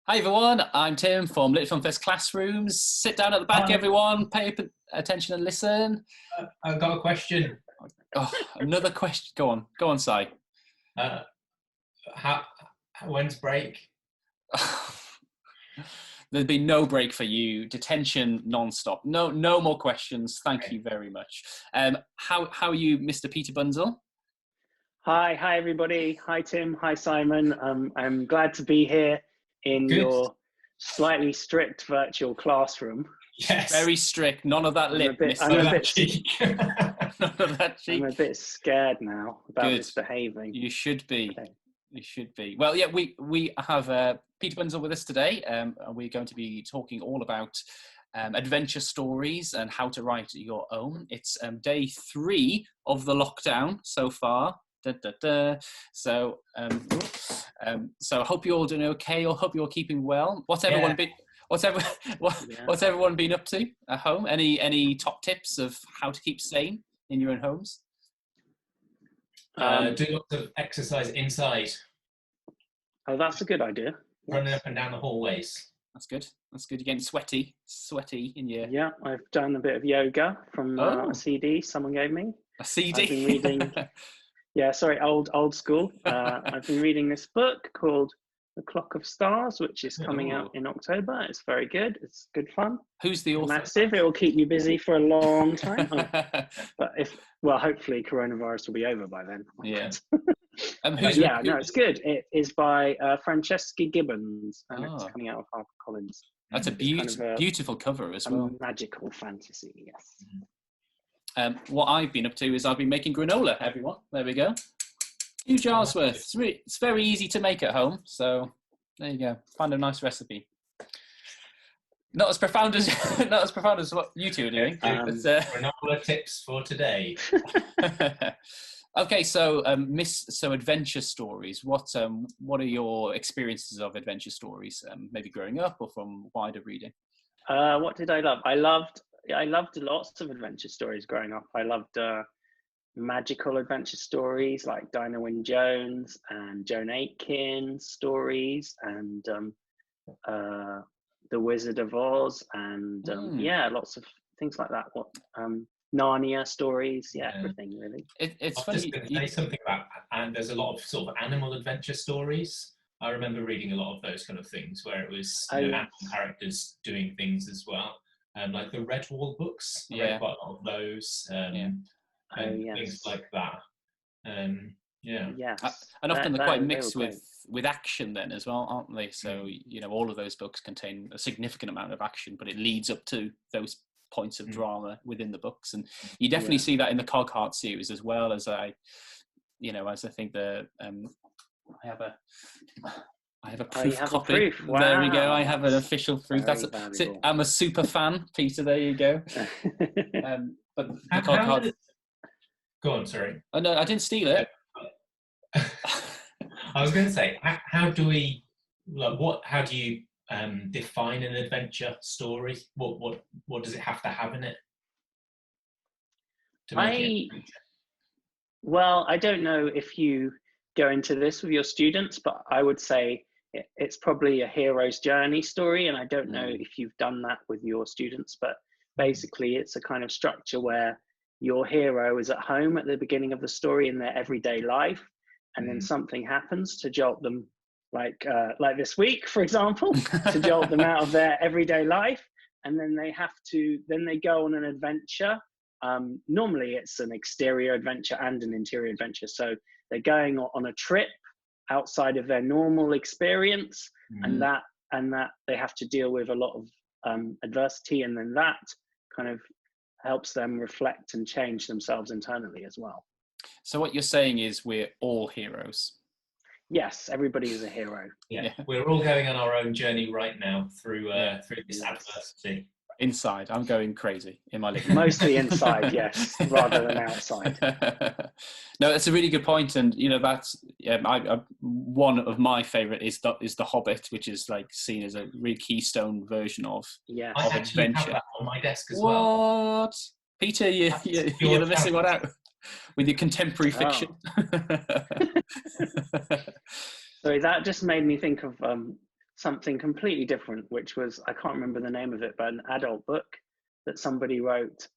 Hi everyone, I'm Tim from Lit Film Fest Classrooms. Sit down at the back, Hi. everyone. Pay attention and listen. I've got a question. Oh, another question. Go on, Si. Uh, how, when's break? There'd be no break for you. Detention non-stop. No more questions. Thank you very much. How are you, Mr. Peter Bunzl? Hi everybody. Hi Tim. Hi Simon. I'm glad to be here in Good. your slightly strict virtual classroom. Yes. Very strict. None of that lip. I'm None of that cheek. I'm a bit scared now about Good. misbehaving. You should be. Okay. You should be. Well, yeah, we have Peter Bunzl with us today, and we're going to be talking all about adventure stories and how to write your own. It's day 3 of the lockdown so far. So I hope you're all doing okay. I hope you're keeping well. What's everyone been up to at home? Any top tips of how to keep sane in your own homes? Do lots of exercise inside. Oh, that's a good idea. Running up and down the hallways. That's good. You're getting sweaty in your... Yeah, I've done a bit of yoga from a CD someone gave me. A CD? I've been reading... Yeah, sorry, old school. I've been reading this book called The Clock of Stars, which is coming out in October. It's very good. It's good fun. Who's the author? Massive. It will keep you busy for a long time. But hopefully coronavirus will be over by then. Yeah. It's good. It is by Francesca Gibbons, and it's coming out of HarperCollins. That's a beautiful cover as well. Magical fantasy, yes. What I've been up to is I've been making granola, everyone. There we go. 2 jars worth. It's very easy to make at home. So there you go. Find a nice recipe. Not as profound as what you two are doing. Granola tips for today. Okay, so adventure stories. What are your experiences of adventure stories? Maybe growing up or from wider reading? What did I love? I loved lots of adventure stories growing up. I loved magical adventure stories like Dinah Wynne Jones and Joan Aitken's stories, and The Wizard of Oz, and lots of things like that. Narnia stories, everything really. It's I was funny. just going to say something about, and there's a lot of sort of animal adventure stories. I remember reading a lot of those kind of things where it was animal characters doing things as well. Like the Redwall books, I read quite a lot of those, things like that. And often they're quite mixed with action then as well, aren't they? So all of those books contain a significant amount of action, but it leads up to those points of drama within the books, and you definitely see that in the Cogheart series as well. As I think I have a proof copy. Wow. There we go. I have an official proof. Very That's it. I'm a super fan, Peter. There you go. But the Cogheart. Go on, sorry. Oh no, I didn't steal it. I was going to say, how do you define an adventure story? What does it have to have in it to make it? Well, I don't know if you go into this with your students, but I would say it's probably a hero's journey story, and I don't know if you've done that with your students, but basically it's a kind of structure where your hero is at home at the beginning of the story in their everyday life, and then something happens to jolt them, like this week, for example, to jolt them out of their everyday life, and then they go on an adventure. Normally it's an exterior adventure and an interior adventure, so they're going on a trip outside of their normal experience, and that they have to deal with a lot of adversity, and then that kind of helps them reflect and change themselves internally as well. So what you're saying is we're all heroes. Yes, everybody is a hero. Yeah. We're all going on our own journey right now through this adversity. Inside, I'm going crazy in my living room. Mostly inside, yes, rather than outside. No, that's a really good point, and that's one of my favourite is the Hobbit, which is like seen as a really keystone version of adventure. Have that on my desk as well. What, Peter? You're missing one out with your contemporary fiction. Sorry, that just made me think of something completely different, which was, I can't remember the name of it, but an adult book that somebody wrote.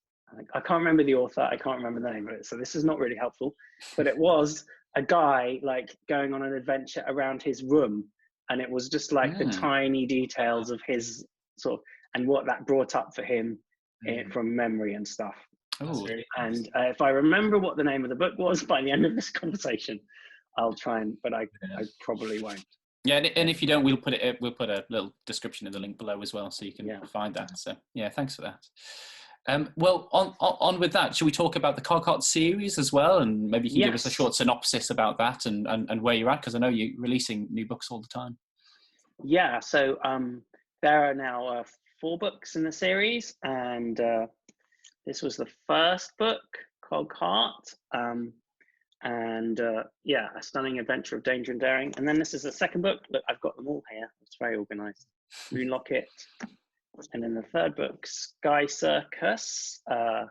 I can't remember the author, I can't remember the name of it, so this is not really helpful, but it was a guy like going on an adventure around his room, and it was just like the tiny details of his sort of, and what that brought up for him from memory and stuff. Really and if I remember what the name of the book was by the end of this conversation, I'll try and, but I probably won't. Yeah, and if you don't, we'll put a little description in the link below as well, so you can find that. So yeah, thanks for that. Well, on with that, should we talk about the Cogheart series as well, and maybe you can give us a short synopsis about that and where you're at, because I know you're releasing new books all the time. Yeah, so there are now 4 books in the series, and this was the first book, Cogheart, A Stunning Adventure of Danger and Daring. And then this is the second book. Look, I've got them all here. It's very organized. Moonlocket. And then the third book, Sky Circus, a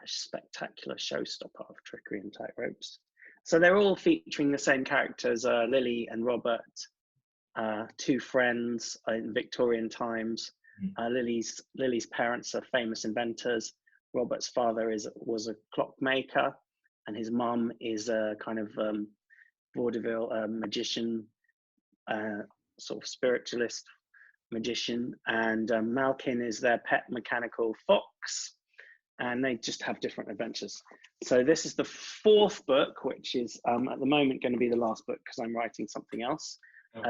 spectacular showstopper of trickery and tightropes. So they're all featuring the same characters, Lily and Robert, 2 friends in Victorian times. Lily's parents are famous inventors. Robert's father was a clockmaker, and his mum is a kind of vaudeville magician, sort of spiritualist magician, and Malkin is their pet mechanical fox, and they just have different adventures. So this is the 4th book, which is at the moment going to be the last book because I'm writing something else.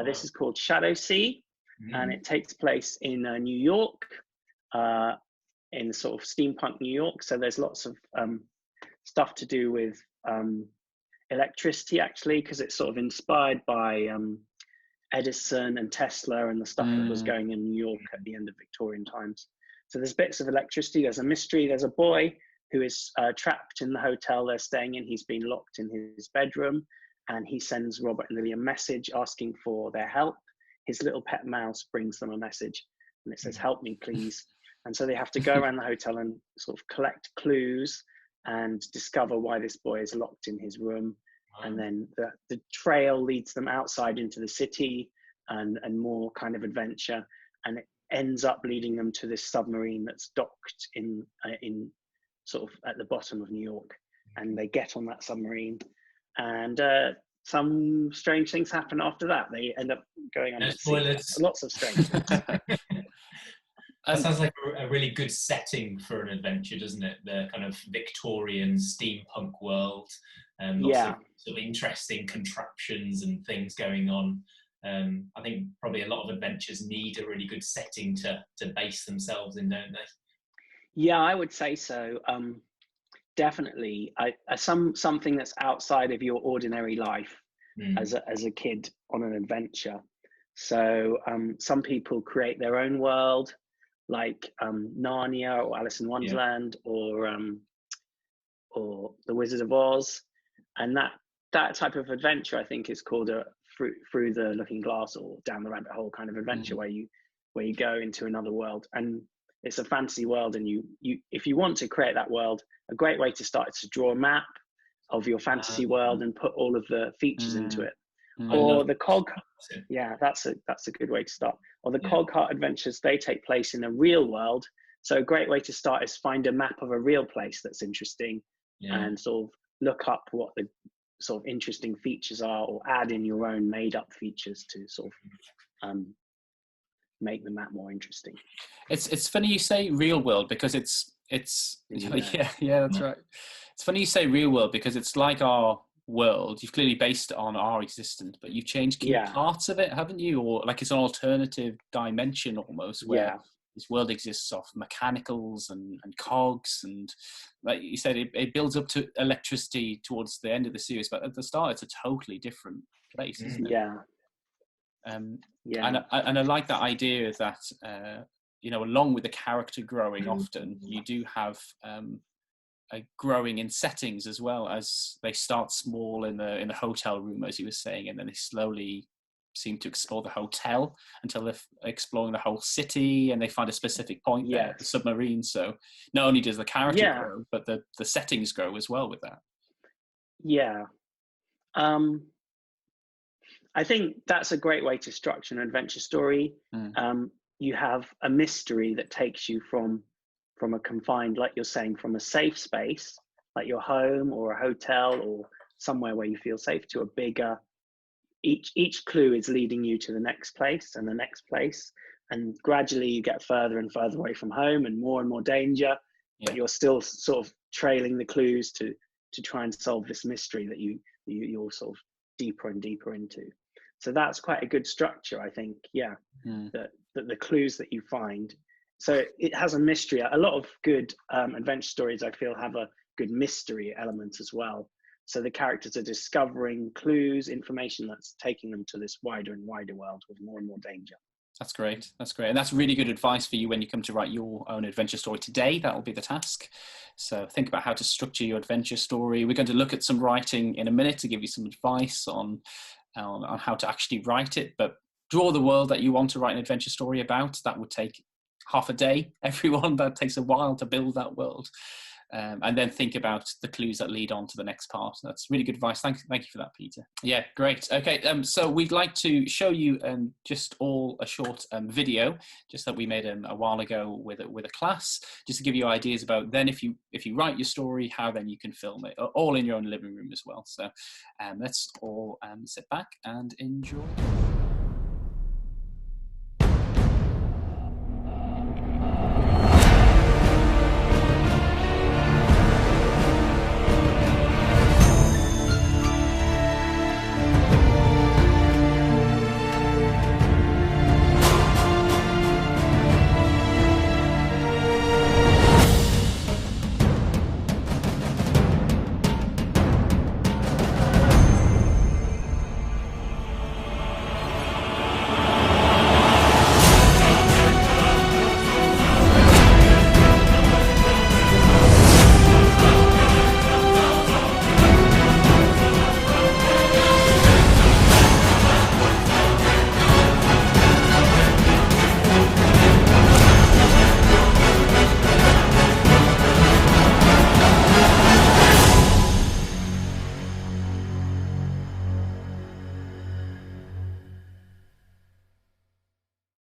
This is called Shadow Sea, and it takes place in New York, in sort of steampunk New York. So there's lots of stuff to do with electricity, actually, because it's sort of inspired by Edison and Tesla and the stuff that was going in New York at the end of Victorian times. So there's bits of electricity, there's a mystery, there's a boy who is trapped in the hotel they're staying in. He's been locked in his bedroom, and he sends Robert and Lily a message asking for their help. His little pet mouse brings them a message, and it says, "Help me, please." And so they have to go around the hotel and sort of collect clues and discover why this boy is locked in his room. And then the trail leads them outside into the city and more kind of adventure. And it ends up leading them to this submarine that's docked in sort of at the bottom of New York. And they get on that submarine, and some strange things happen after that. They end up going on lots of strange things. That sounds like a really good setting for an adventure, doesn't it? The kind of Victorian steampunk world, and lots of sort of interesting contraptions and things going on. I think probably a lot of adventures need a really good setting to base themselves in, don't they? Yeah, I would say so. Definitely, something that's outside of your ordinary life as a kid on an adventure. So some people create their own world, like Narnia or Alice in Wonderland or The Wizard of Oz, and that type of adventure I think is called a through the looking glass or down the rabbit hole kind of adventure, where you go into another world, and it's a fantasy world, and you if you want to create that world, a great way to start is to draw a map of your fantasy world and put all of the features into it. Or the that's a good way to start. Or the Cogheart adventures, they take place in a real world. So a great way to start is find a map of a real place that's interesting, and sort of look up what the sort of interesting features are, or add in your own made up features to sort of make the map more interesting. It's funny you say real world, because it's that's right. It's funny you say real world, because it's like our world. You've clearly based it on our existence, but you've changed key parts of it, haven't you? Or like it's an alternative dimension almost, where this world exists of mechanicals and cogs, and like you said, it builds up to electricity towards the end of the series, but at the start it's a totally different place, isn't it? And I like that idea that along with the character growing, often you do have growing in settings as well, as they start small in the hotel room, as you were saying, and then they slowly seem to explore the hotel until they're exploring the whole city, and they find a specific point there, the submarine. So not only does the character grow, but the settings grow as well with that. I think that's a great way to structure an adventure story. You have a mystery that takes you from a confined, like you're saying, from a safe space, like your home or a hotel or somewhere where you feel safe, to a bigger. Each clue is leading you to the next place and the next place, and gradually you get further and further away from home and more danger. But you're still sort of trailing the clues to try and solve this mystery that you're sort of deeper and deeper into. So that's quite a good structure, I think. That the clues that you find, so it has a mystery. A lot of good adventure stories, I feel, have a good mystery element as well. So the characters are discovering clues, information that's taking them to this wider and wider world with more and more danger. That's great. That's great. And that's really good advice for you when you come to write your own adventure story today. That will be the task. So think about how to structure your adventure story. We're going to look at some writing in a minute to give you some advice on how to actually write it. But draw the world that you want to write an adventure story about. That would take half a day, everyone. That takes a while to build that world. And then think about the clues that lead on to the next part. That's really good advice. Thank you for that, Peter. Yeah, great. Okay, so we'd like to show you just all a short video, just that we made a while ago with a class, just to give you ideas about then if you write your story, how then you can film it, all in your own living room as well. So let's all sit back and enjoy.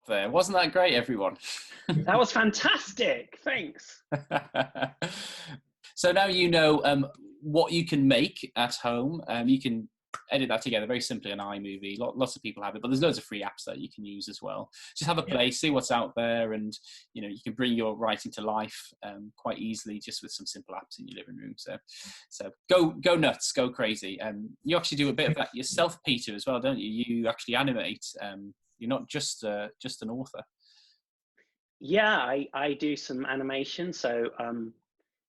There. Wasn't that great, everyone? That was fantastic. Thanks. So now you know what you can make at home. You can edit that together very simply on iMovie. Lots of people have it, but there's loads of free apps that you can use as well. Just have a play, see what's out there, and you can bring your writing to life quite easily just with some simple apps in your living room. So go nuts, go crazy. You actually do a bit of that yourself, Peter, as well, don't you? You actually animate. You're not just an author. Yeah, I do some animation. So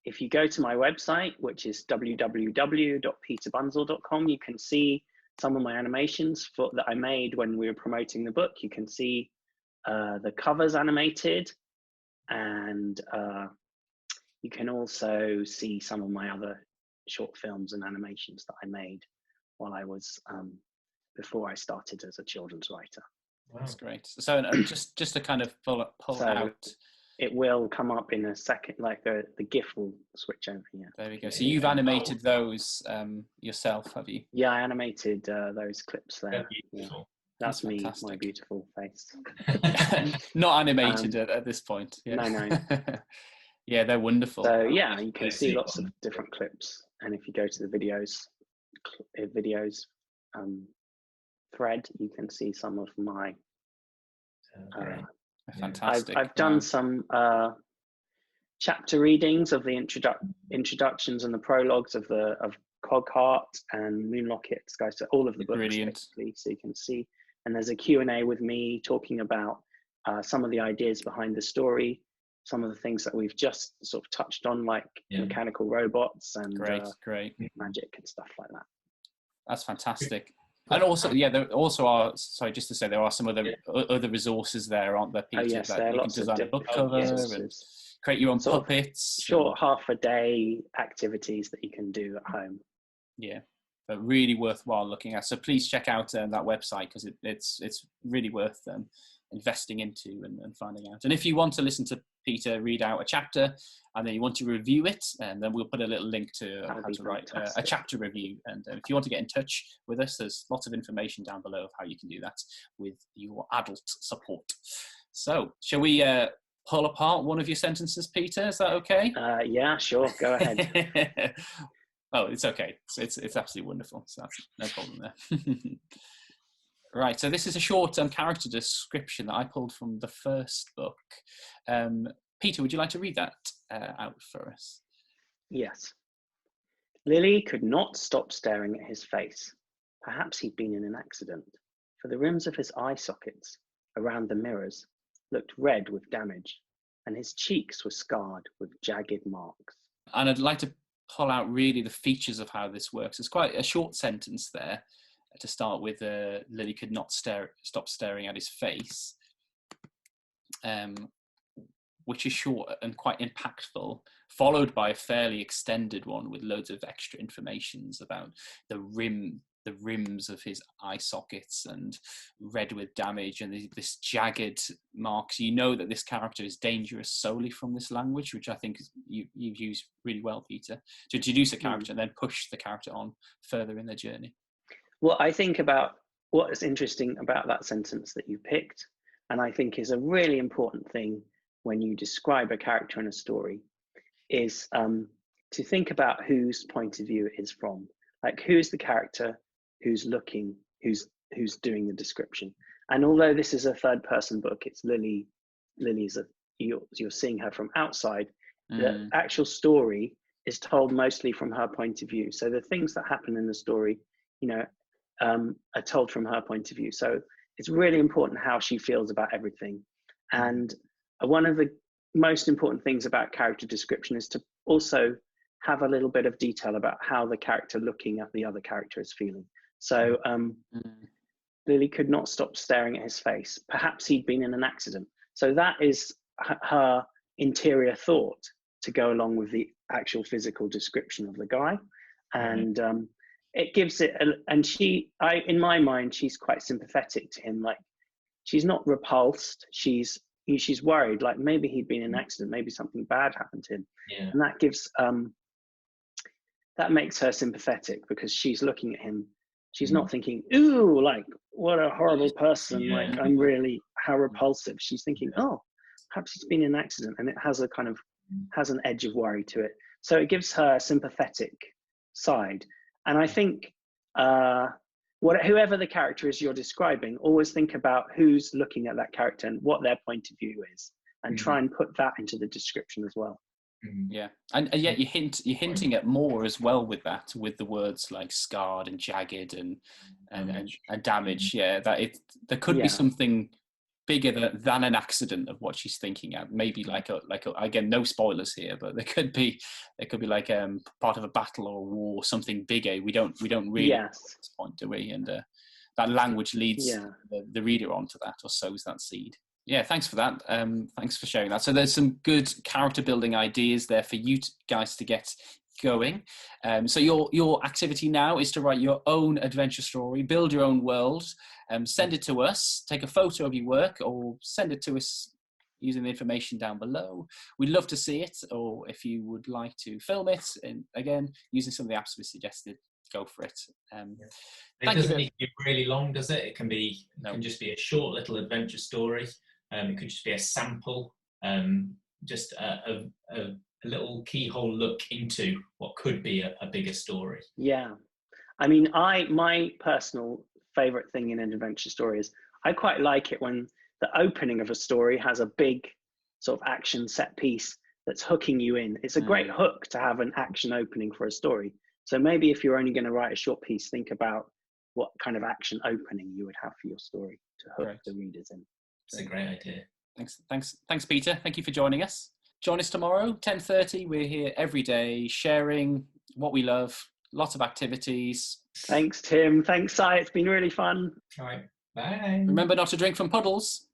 if you go to my website, which is www.peterbunzl.com, you can see some of my animations that I made when we were promoting the book. You can see the covers animated, and you can also see some of my other short films and animations that I made while I was before I started as a children's writer. Wow. That's great. So just to kind of pull out. It will come up in a second, like the GIF will switch over here. There we go. So you've animated those yourself, have you? Yeah, I animated those clips there. Yeah. That's me, fantastic. My beautiful face. Not animated at this point. Yeah. No. Yeah, they're wonderful. So yeah, you can see lots of different clips. And if you go to the videos thread, you can see some of my fantastic. I've done some chapter readings of the introductions and the prologues of Cogheart and Moonlocket, Sky, so all of the books basically, so you can see. And there's a Q&A with me talking about some of the ideas behind the story, some of the things that we've just sort of touched on, like mechanical robots and great magic and stuff like that. That's fantastic. And also, there also are. Sorry, just to say, there are some other resources there, aren't there, Peter? Oh, yes, that you can design a book cover and create your own puppets. Short half-a-day activities that you can do at home. Yeah, but really worthwhile looking at. So please check out that website, because it's really worth investing into and finding out. And if you want to listen to Peter read out a chapter and then you want to review it, and then we'll put a little link to how to write a chapter review. And if you want to get in touch with us, there's lots of information down below of how you can do that with your adult support. So shall we pull apart one of your sentences, Peter? Is that okay? Yeah, sure. Go ahead. Oh, it's okay. It's absolutely wonderful. So that's no problem there. Right. So this is a short character description that I pulled from the first book. Peter, would you like to read that out for us? Yes. Lily could not stop staring at his face. Perhaps he'd been in an accident, for the rims of his eye sockets, around the mirrors, looked red with damage, and his cheeks were scarred with jagged marks. And I'd like to pull out really the features of how this works. It's quite a short sentence there to start with. Lily could not stop staring at his face, which is short and quite impactful, followed by a fairly extended one with loads of extra informations about the rims of his eye sockets and red with damage and this jagged marks. You know that this character is dangerous solely from this language, which I think you've used really well, Peter, to introduce a character and then push the character on further in their journey. Well, I think about what is interesting about that sentence that you picked, and I think is a really important thing when you describe a character in a story, is to think about whose point of view it is from. Like, who's the character who's looking, who's doing the description. And although this is a third person book, it's Lily's you're seeing her from outside. The actual story is told mostly from her point of view. So the things that happen in the story, are told from her point of view. So it's really important how she feels about everything. And one of the most important things about character description is to also have a little bit of detail about how the character looking at the other character is feeling. So Lily could not stop staring at his face. Perhaps he'd been in an accident. So that is her interior thought to go along with the actual physical description of the guy. And it gives it, in my mind, she's quite sympathetic to him. Like, she's not repulsed. She's worried, like maybe he'd been in an accident, maybe something bad happened to him. Yeah. And that gives, that makes her sympathetic because she's looking at him. She's not thinking, ooh, like, what a horrible person. Yeah. Like, I'm really, how repulsive. She's thinking, oh, perhaps he's been in an accident, and it has a kind of, has an edge of worry to it. So it gives her a sympathetic side. And I think whoever the character is you're describing, always think about who's looking at that character and what their point of view is, and try and put that into the description as well. Yeah, and yet you're hinting at more as well with that, with the words like scarred and jagged and damage. Yeah, that there could be something bigger than an accident of what she's thinking at. Maybe like a again, no spoilers here, but there could be like part of a battle or a war, something bigger. We don't really know at this point, do we? And that language leads the reader onto that, or sows that seed. Yeah, thanks for that. Thanks for sharing that. So there's some good character building ideas there for you guys to get going. So your activity now is to write your own adventure story, build your own world, send it to us, take a photo of your work, or send it to us using the information down below. We'd love to see it, or if you would like to film it, and again, using some of the apps we suggested, go for it. It doesn't need to be really long, does it? It can just be a short little adventure story. It could just be a sample, just a little keyhole look into what could be a bigger story. Yeah, I mean, my personal favorite thing in an adventure story is I quite like it when the opening of a story has a big sort of action set piece that's hooking you in. It's a great hook to have an action opening for a story. So maybe if you're only going to write a short piece, think about what kind of action opening you would have for your story to hook the readers in. It's a great idea. Thanks, Peter. Thank you for joining us. Join us tomorrow, 10:30. We're here every day, sharing what we love, lots of activities. Thanks, Tim. Thanks, Si. It's been really fun. All right. Bye. Remember not to drink from puddles.